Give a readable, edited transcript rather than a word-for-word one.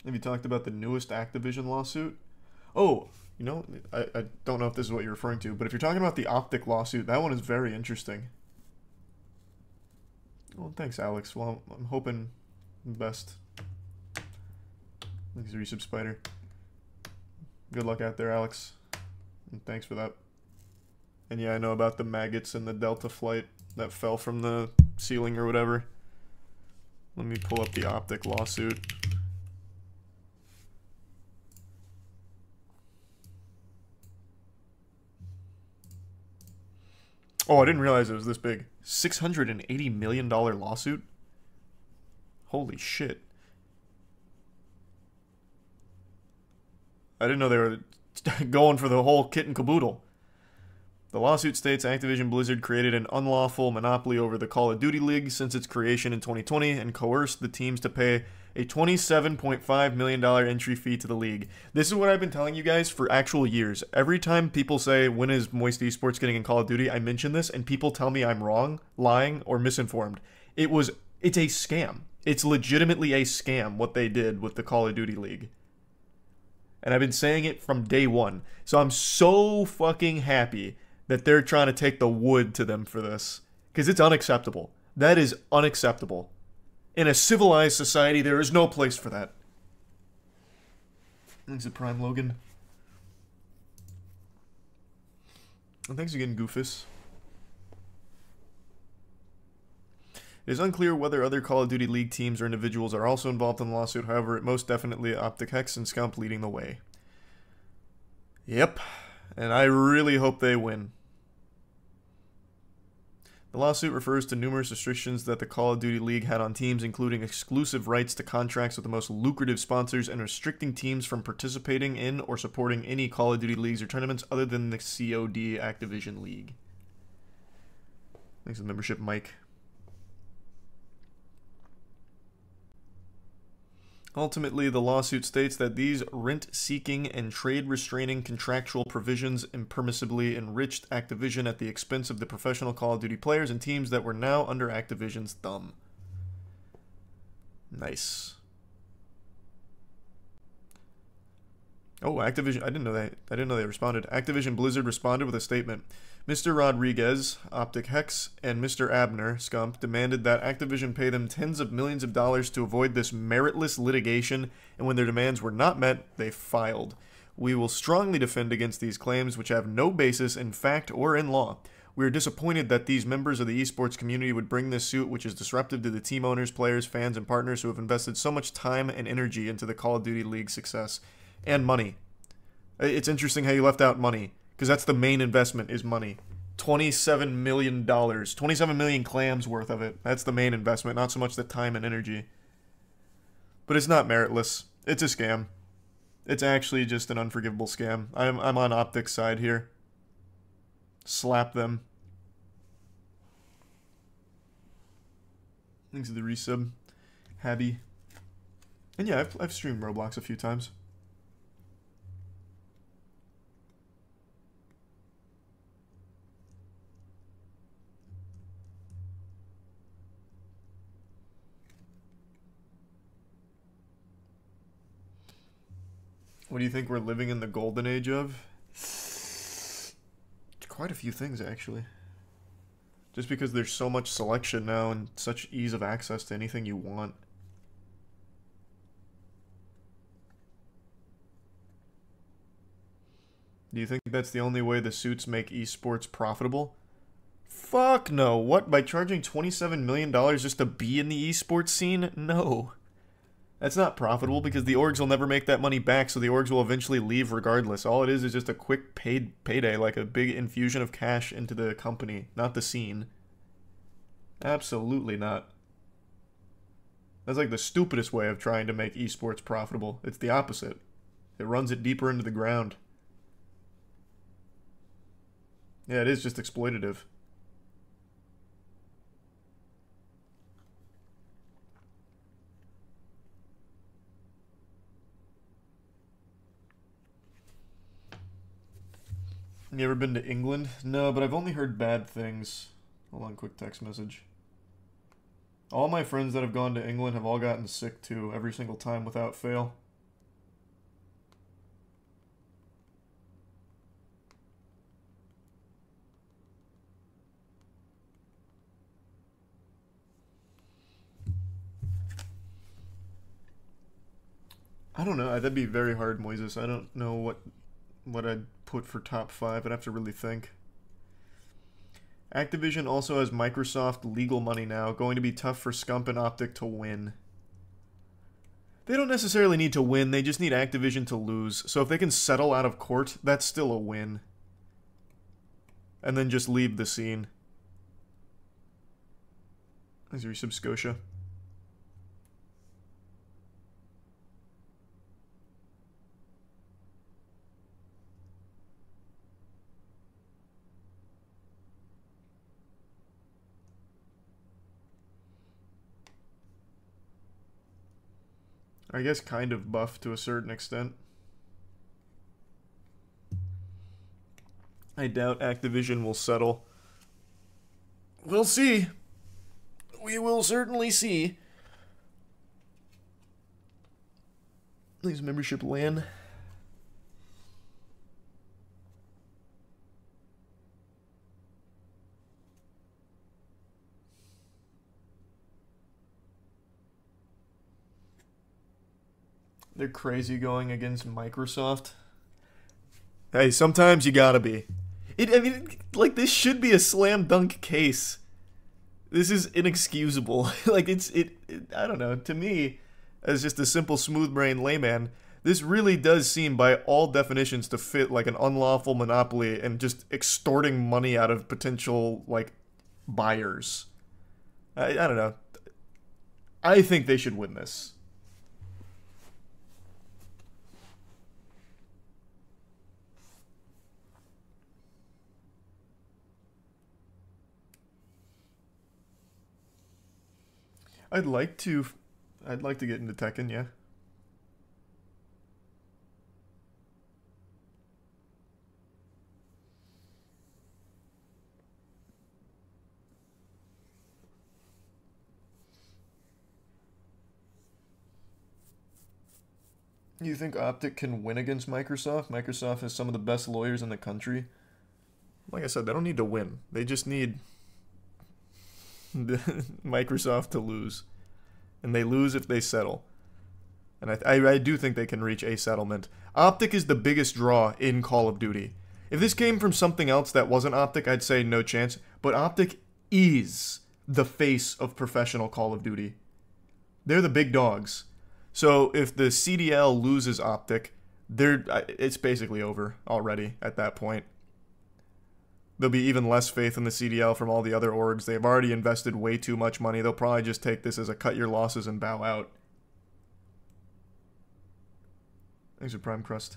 Have you talked about the newest Activision lawsuit? Oh, you know, I don't know if this is what you're referring to, but if you're talking about the OpTic lawsuit, that one is very interesting. Well, thanks, Alex. Well, I'm hoping the best. Thanks, Resub Spider. Good luck out there, Alex. And thanks for that. And yeah, I know about the maggots in the Delta flight that fell from the ceiling or whatever. Let me pull up the OpTic lawsuit. Oh, I didn't realize it was this big. $680 million lawsuit? Holy shit. I didn't know they were going for the whole kit and caboodle. The lawsuit states Activision Blizzard created an unlawful monopoly over the Call of Duty League since its creation in 2020 and coerced the teams to pay a $27.5 million entry fee to the league. This is what I've been telling you guys for actual years. Every time people say, when is Moist Esports getting in Call of Duty, I mention this, and people tell me I'm wrong, lying, or misinformed. It's a scam. It's legitimately a scam what they did with the Call of Duty League. And I've been saying it from day one. So I'm so fucking happy that they're trying to take the wood to them for this. Because it's unacceptable. That is unacceptable. In a civilized society, there is no place for that. Thanks to Prime Logan. And thanks again, Goofus. It is unclear whether other Call of Duty League teams or individuals are also involved in the lawsuit. However, it most definitely OpTic H3CZ and Scump leading the way. Yep. And I really hope they win. The lawsuit refers to numerous restrictions that the Call of Duty League had on teams, including exclusive rights to contracts with the most lucrative sponsors and restricting teams from participating in or supporting any Call of Duty leagues or tournaments other than the COD Activision League. Thanks for the membership, Mike. Ultimately, the lawsuit states that these rent-seeking and trade-restraining contractual provisions impermissibly enriched Activision at the expense of the professional Call of Duty players and teams that were now under Activision's thumb. Nice. Oh, Activision, I didn't know they responded. Activision Blizzard responded with a statement. Mr. Rodriguez, OpTic H3CZ, and Mr. Abner, Scump, demanded that Activision pay them tens of millions of dollars to avoid this meritless litigation, and when their demands were not met, they filed. We will strongly defend against these claims, which have no basis in fact or in law. We are disappointed that these members of the esports community would bring this suit, which is disruptive to the team owners, players, fans, and partners who have invested so much time and energy into the Call of Duty League success. And money. It's interesting how you left out money. Because that's the main investment, is money. $27 million. 27 million clams worth of it. That's the main investment, not so much the time and energy. But it's not meritless. It's a scam. It's actually just an unforgivable scam. I'm on OpTic's side here. Slap them. Thanks to the resub. Habby. And yeah, I've streamed Roblox a few times. What do you think we're living in the golden age of? Quite a few things, actually. Just because there's so much selection now and such ease of access to anything you want. Do you think that's the only way the suits make esports profitable? Fuck no. What, by charging $27 million just to be in the esports scene? No. That's not profitable because the orgs will never make that money back, so the orgs will eventually leave regardless. All it is just a quick payday, like a big infusion of cash into the company, not the scene. Absolutely not. That's like the stupidest way of trying to make esports profitable. It's the opposite. It runs it deeper into the ground. Yeah, it is just exploitative. You ever been to England? No, but I've only heard bad things. Hold on, quick text message. All my friends that have gone to England have all gotten sick too, every single time without fail. I don't know. That'd be very hard, Moises. I don't know what I'd put for top 5. I'd have to really think. Activision also has Microsoft legal money now. Going to be tough for Scump and OpTic to win. They don't necessarily need to win. They just need Activision to lose. So if they can settle out of court, that's still a win. And then just leave the scene. Is your Subscotia? I guess kind of buff to a certain extent. I doubt Activision will settle. We'll see. We will certainly see. Please, membership LAN. They're crazy going against Microsoft. Hey, sometimes you gotta be. I mean, like, this should be a slam dunk case. This is inexcusable. Like, I don't know. To me, as just a simple smooth brain layman, this really does seem by all definitions to fit like an unlawful monopoly and just extorting money out of potential, like, buyers. I don't know. I think they should win this. I'd like to get into Tekken, yeah. You think OpTic can win against Microsoft? Microsoft has some of the best lawyers in the country. Like I said, they don't need to win. They just need Microsoft to lose. And they lose if they settle. And I do think they can reach a settlement. OpTic is the biggest draw in Call of Duty. If this came from something else that wasn't OpTic, I'd say no chance. But OpTic is the face of professional Call of Duty. They're the big dogs. So if the CDL loses OpTic, it's basically over already at that point. There'll be even less faith in the CDL from all the other orgs. They've already invested way too much money. They'll probably just take this as a cut your losses and bow out. Thanks for Prime Crust.